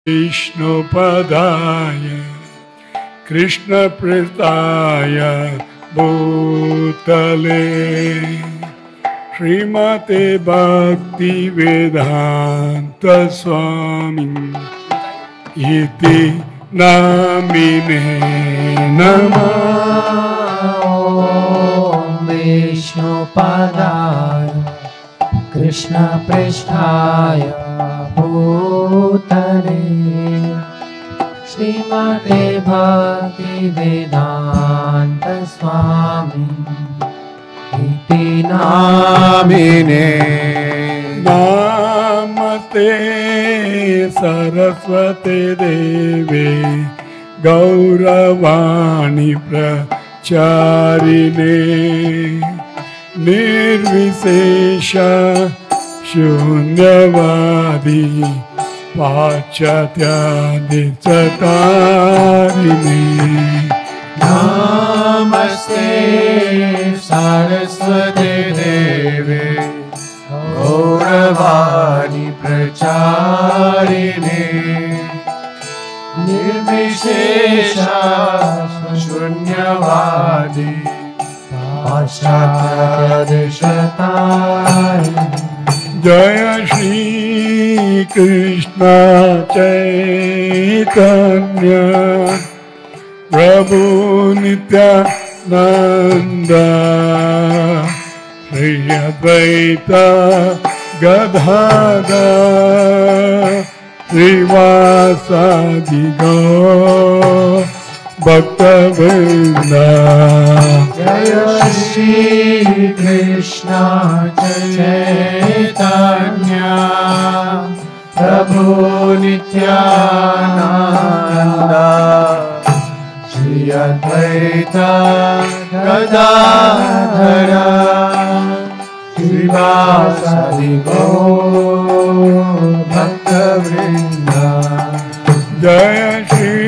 विष्णुपदाय कृष्णप्रेष्ठाय भूतले श्रीमते भक्तिवेदांत स्वामी इति नामिने नमः। विष्णुपदाय कृष्णप्रेष्ठाय भूतले श्रीमते भक्तिवेदांत स्वामी इति नामिने। नमस्ते सरस्वती देवे गौरवाणी प्रचारिणे निर्विशेष शून्यवादी पाश्चात्यादिचतारिणे। नमस्ते सरस्वती देवे गौरवाणी प्रचारिणे निर्विशेष शून्यवादी पाश्चात्यादिचतारिणे। जय श्री कृष्ण चैतन्य प्रभु नित्यानंद श्री अद्वैत गदाधर श्रीवासादि गौर भक्तवृंद। जय श्री कृष्ण चैतन्य प्रभु नित्यानंद श्री अद्वैत गदाधर श्रीवासादि गौर भक्तवृंद। जय श्री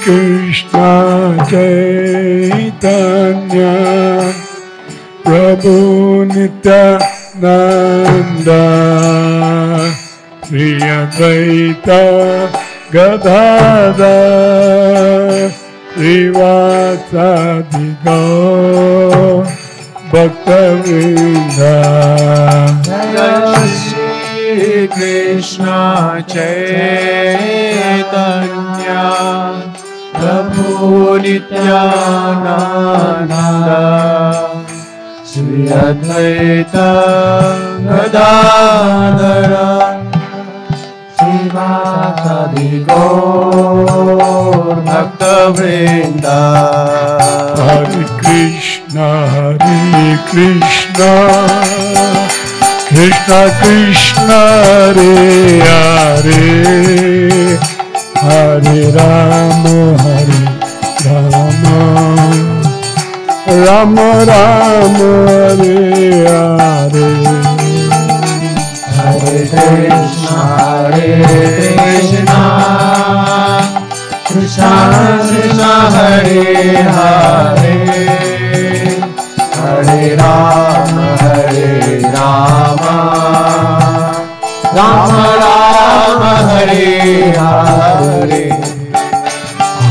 कृष्ण चैतन्य प्रभु नित्यानंद श्री अद्वैत गदाधर श्रीवासादि गौर भक्तवृंद। जय श्री कृष्ण चैतन्य प्रभु नित्यानंद श्री अद्वैत गदाधर श्रीवासादि गौर भक्तवृंद। हरे कृष्ण कृष्ण कृष्ण हरे हरे हरे राम राम राम हरे हरे। हरे कृष्ण कृष्ण कृष्ण हरे हरे हरे राम राम राम हरे हरे।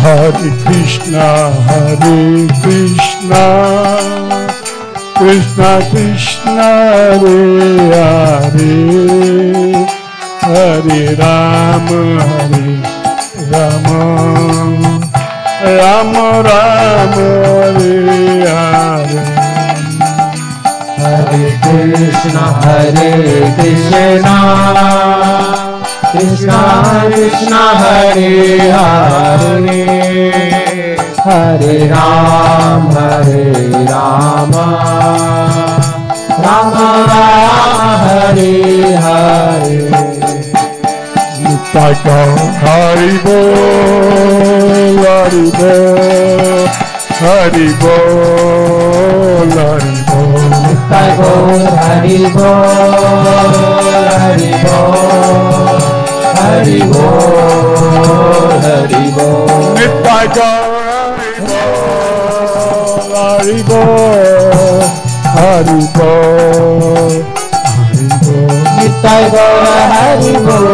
हरे कृष्ण कृष्ण कृष्ण हरे हरे हरे राम राम राम हरे हरे। हरे कृष्ण कृष्ण कृष्ण हरे हरे हरे राम राम राम हरे हरे। नित्य गौर हरि बोल हरि बोल हरि बोल हरि बोल। नित्य गौर हरि बोल हरि बोल हरि बोल हरि बोल। नित्य गौर हरि बोल हरि बोल हरि बोल। Nitai Gaura Hari Bol,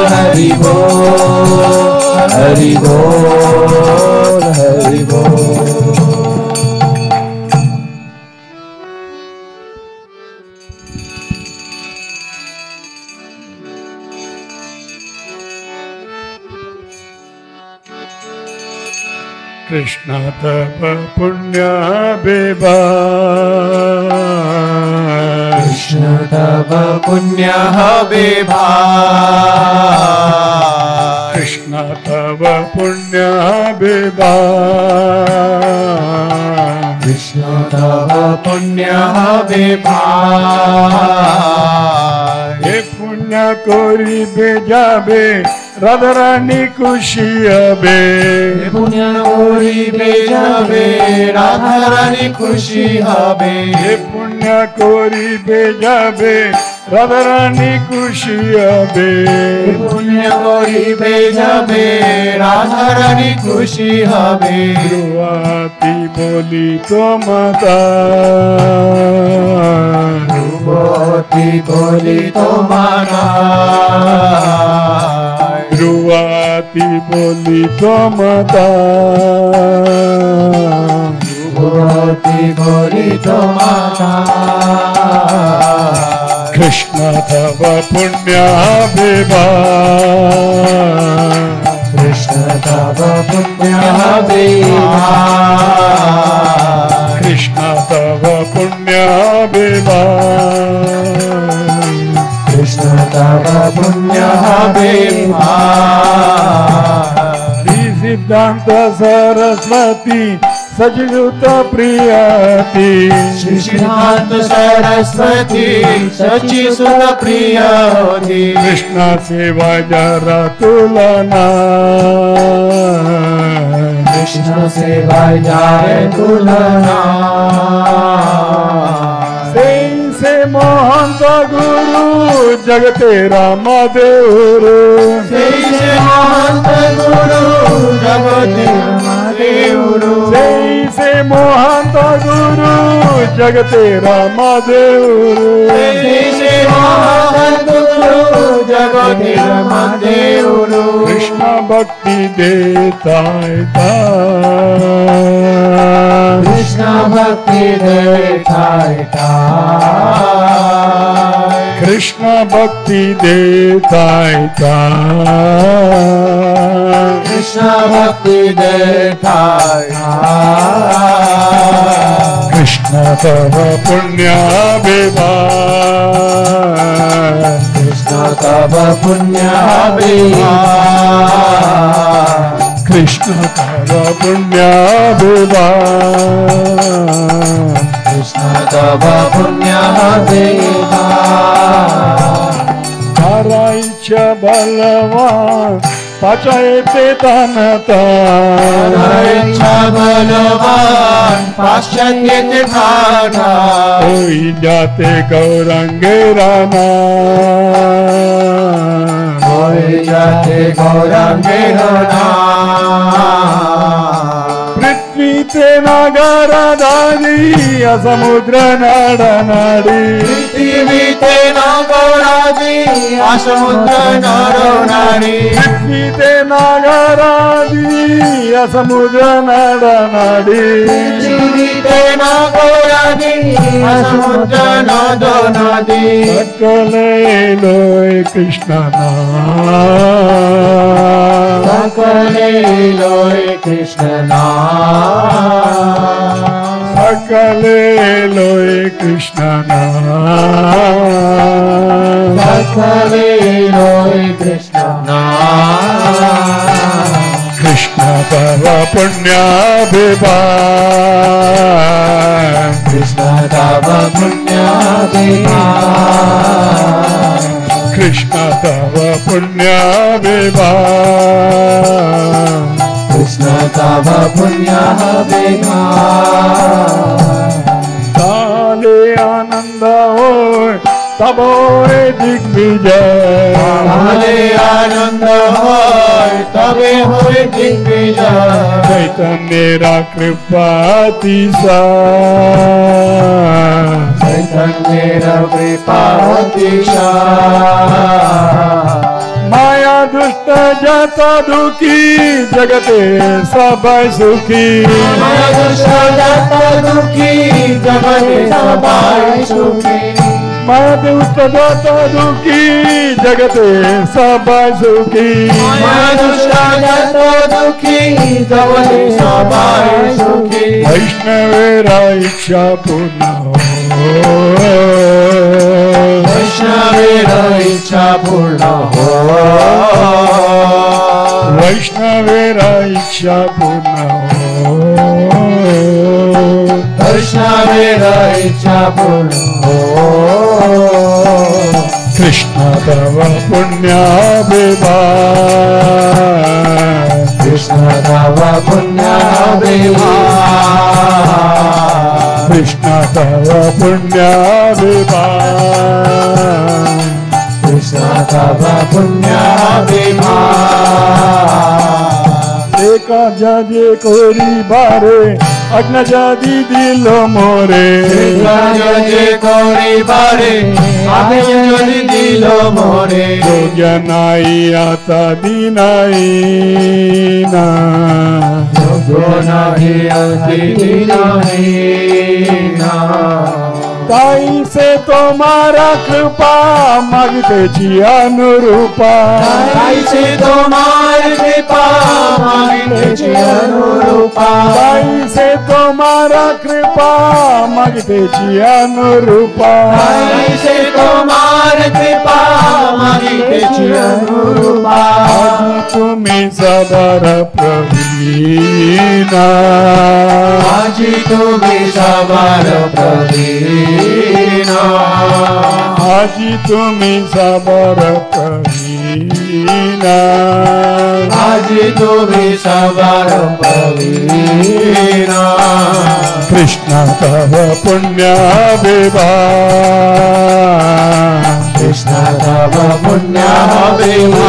Hari Bol, Hari Bol, Hari Bol. Krishna tava punya beba, Krishna tava punya beba, Krishna tava punya beba, Krishna tava punya beba. Ye punya koribe jabe, Radharani खुशी হবে পুণ্য করিবে যাবে রাধারানী খুশি হবে পুণ্য করিবে যাবে রাধারানী খুশি হবে পুণ্য করিবে যাবে রাধারানী খুশি হবে ধ্রুবাতি বলি তো মাতা ধ্রুবতী বলি তো মাতা ध्रुवाति बोली तो माता ध्रुवती बोली तो माता कृष्ण तव पुण्य बेबा कृष्ण तव पुण्य बेबा कृष्ण तव पुण्य बेबा कृष्ण तव पुण्य बेबा सिद्धांत सरस्वती सचित प्रियती श्री सिद्धांत सरस्वती सची सुत प्रियती कृष्ण सेवा जरा तुलना कृष्ण सेवा जाय तुलना से महंत गुरु जगते राम देवरु से महंत गुरु जगते राम देवरु से महंत गुरु जगते राम देवरु से महंत गुरु जगते राम देवरु कृष्ण भक्ति देता कृष्ण भक्ति देता कृष्ण भक्ति देता कृष्ण भक्ति देता कृष्ण तव पुण्य बेबा कृष्ण तव पुण्य बेबा कृष्ण तव पुण्य बेबा कृष्ण तव पुण्य बेबा हरायच्या बलवान पाचायते तानता हरायच्या बलवान पाश्चात्य ठाणा होई जाते गौरंगे राना होई जाते गौरंगे राना पृथ्वीचे नागर दारी समुद्र नाडनाडी पृथ्वीते नागरादी समुद्र नरनाडी पृथ्वीते नागरादी समुद्र नाडनाडी पृथ्वीते नागरादी समुद्र नदनदी सकले लोय कृष्ण नाम सकले लोय कृष्ण नाम सकले लोय कृष्ण नाम सकले लोय कृष्ण नाम कृष्ण तव पुण्य बेबा कृष्ण तव पुण्य बेबा कृष्ण तव पुण्य बेबा कृष्ण तव पुण्य बेबा ताले आनंद होय तबोरे दिग्विजय ताले आनंद होय तबे होय दिग्विजय चैतन्येरा कृपा तिसा चैतन्येरा कृपा अतिशा माया दुष्ट जत दुखी जगते सबै सुखी माया दुष्ट जत दुखी जगते सबै सुखी माया दुष्ट जत दुखी जगते सबै सुखी माया दुष्ट जत दुखी जगते सबै सुखी वैष्णवेरा इच्छा पूर्ण हो वैष्णवेरा इच्छा पूर्ण हो वैष्णवेरा इच्छा पूर्ण हो वैष्णवेरा इच्छा पूर्ण हो कृष्ण तव पुण्याभिमान कृष्ण तव पुण्याभिमान कृष्ण तव पुण्याभिमान कृष्ण तव पुण्याभिमान एका जाजे कोरी बारे अग्न जादी दिलो मोरे जे कोरी बारे आगे যদি দিল মোরে জ্ঞানাই আতা দিনাই না নাহি অতি নাহি না তাই সে তোমারা কৃপা মাগতেছি অনুরূপা তাই সে তোমার কৃপা মাগিতেছি অনুরূপা তাই সে তোমারা কৃপা মাগতেছি অনুরূপা তাই সে তোমার কৃপা মাগিতেছি অনুরূপা আজি তুমি সবার প্রবীণা আজি তুমি সবার প্রবীণা আজি তুমি সবার প্রবীণা আজি তুমি সবার প্রবীণা কৃষ্ণ তব পুণ্যাভিমান কৃষ্ণ তব পুণ্যাভিমান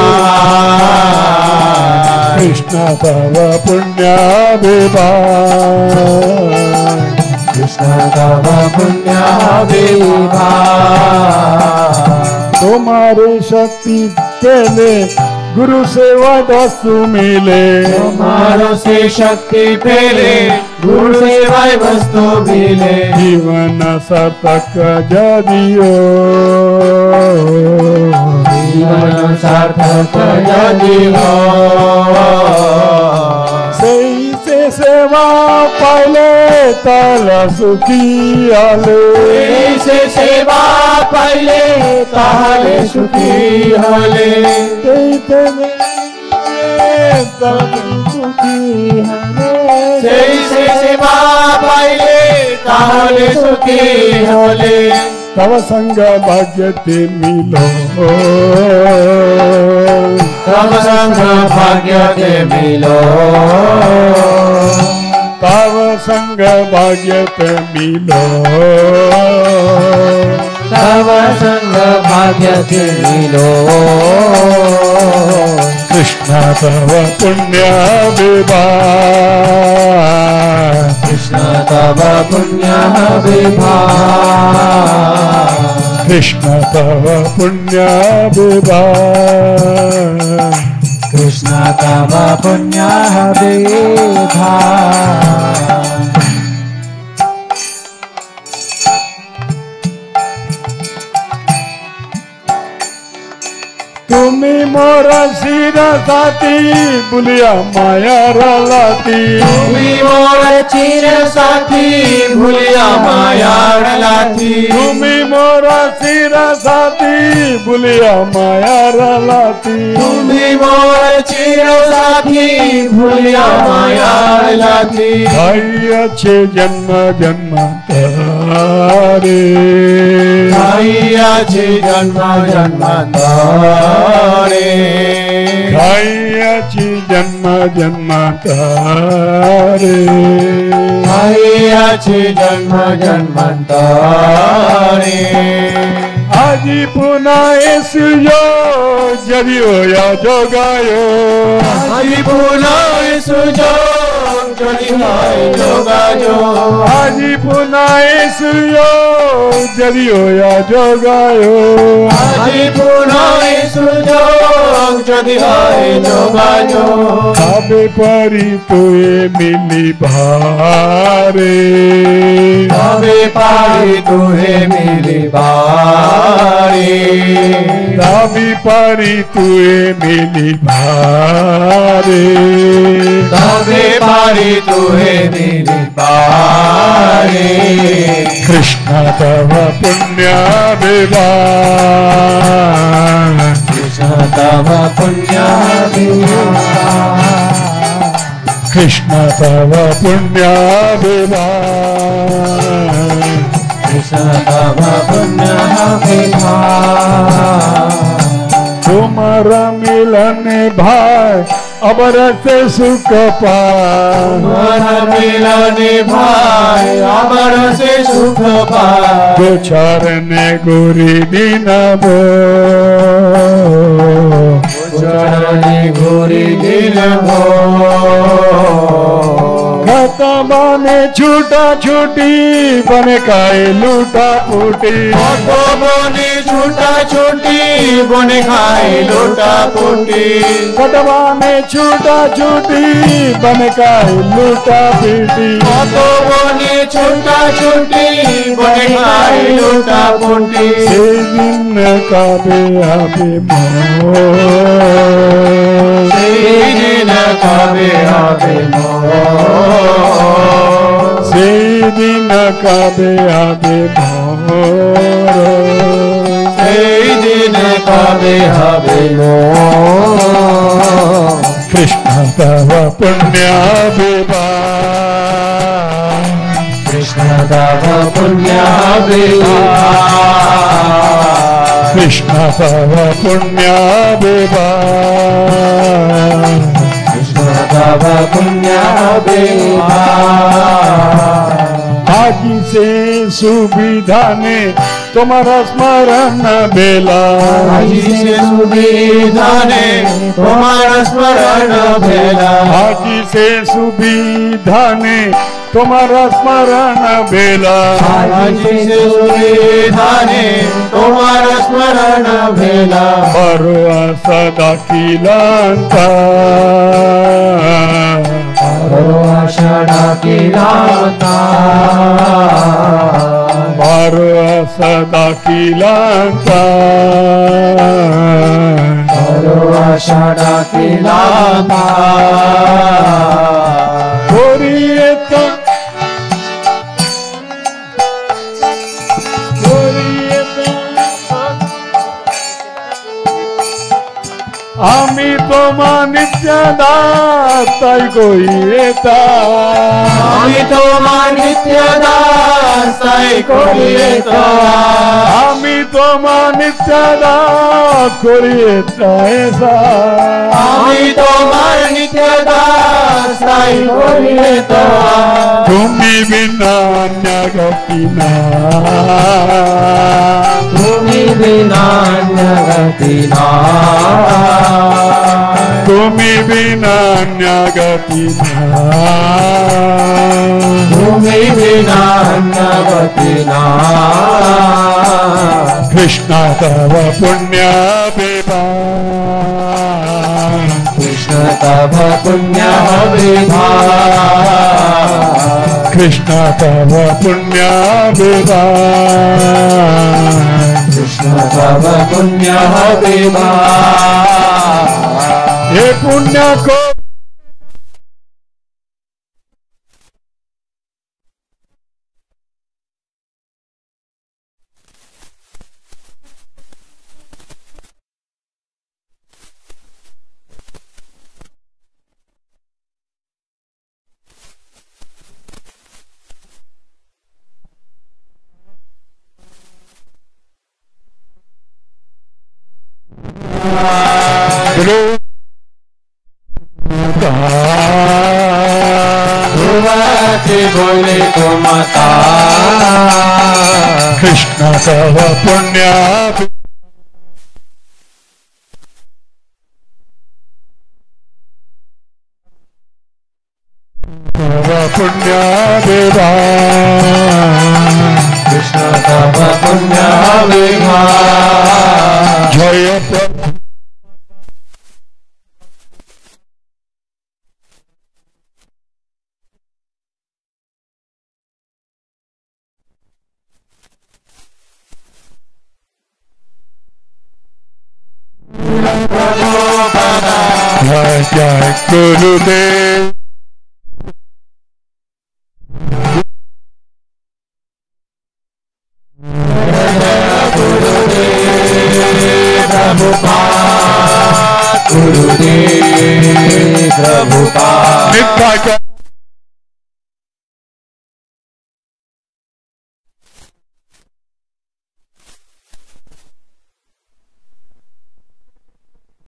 কৃষ্ণ তব পুণ্যাভিমান কৃষ্ণ তব পুণ্যাভিমান তোমারে শক্তি পেলে गुरु सेवा वस्तु मिले तुम्हारो से शक्ति पेले गुरु सेवाय वस्तु मिले जीवन सार्थक जदियो जीवन सार्थक यदि हो सही से सेवा पाले तल सुखी आले से सेवा पाइले ताले सुखी हले से सेवा पाइले ताले सुखी हले तव संग भाग्यते मिलो तव संग भाग्यते मिलो तव संग भाग्यते मिलो तव संग भाग्यते मिलो कृष्ण तव पुण्याभिमान कृष्ण तव पुण्याभिमान कृष्ण तव पुण्याभिमान कृष्ण तव पुण्याभिमान तुम्ही मोरा शिरा साथी बुलिया माया रलाती तुम्ही मोर चिर साथी भूलिया माया लाथी तुम्ही मोरा शिरा साथी बुलिया माया रलाती तुम्ही मोर चिर साथी भूलिया माया लाथी भाई अच्छे जन्म जन्मांतरे आईयाची जन्म जन्मांतरे खायाची जन्म जन्मांतरे आईयाची जन्म जन्मांतरे आजी पुन्हा येसुयो जदियो या जोगायो आजी पुन्हा सुजो যদি হয় যোগাযোগ আজি পুনাই সুযোগ যদিও যোগায় আজি পুনঃ সুযোগ যদি হয় যোগাযোগ তবে পারি তুই মিলিবারে তবে পারি তুহে মিলিবারে তবে পারি তুই মিলিবারে তবে পারি তুহে মিলিবারে কৃষ্ণ তব পুণ্য বিভার কৃষ্ণ তব পুণ্য বিভার কৃষ্ণ তব পুণ্য বিভার কৃষ্ণ তব পুণ্য বিভার तुम्हारा मिलन भाई अबर से सुख पाए मिलने भाई अमर से सुख पाए गोचरने गोरी दिन बो चरणी घोरी दिल भो खतमाने छूटा छूटी बन काए लूटा फूटी बने छूटा छूटी बने खाए लोटा पोटी खतमाने छूटा छूटी बन काए लूटा पीटी बने छूटा छूटी बने खाए लोटा पोटी से दिन का बेआबे मोह दिन कबे आवे সেই দিন কাবে আবে ভোর সেই দিন কবে হবে কৃষ্ণ তব পুণ্য বিভার কৃষ্ণ তব পুণ্য বিভার কৃষ্ণ তব পুণ্য বিভার কৃষ্ণ তব পুণ্য বিভার আজি সে সুবিধা নে তোমার স্মরণ বেলা আজি সে সুবিধা নে তোমার স্মরণ ভেলা আজি সে সুবিধা নে তোমার স্মরণ বেলা আজি সে সুবিধা নে তোমার স্মরণ ভেলা বড় সদা কিলান্তা আষাঢ়া কিলাতা বড় সদা কিলান্তা আষাঢ়া কিলাতা করিয়েতা আমি তোমার নিত্যদাস তাই করিয়েতা আমি তোমার নিত্য দাস তাই করিয়েতা আমি তোমার নিত্যদাস করিয়েতা এসা আমি তোমার নিত্য দাস তাই করিয়েতা তুমি বিনা অন্য গতি না তুমি বিনা গতি না তুমি বিনা অন্য গতি না তুমি বিনা গতি না কৃষ্ণ তব পুণ্য বিভার কৃষ্ণ তব পুণ্য বিভার কৃষ্ণ তব পুণ্য বিভার কৃষ্ণ তব পুণ্য বিভার हे पुण्य को बोले तो माता कृष्ण तव पुण्य पुण्य देवा कृष्ण तव पुण्य विभा जय प्रभु जय जय गुरुदेव गुरुदेव प्रभुपाद नित्य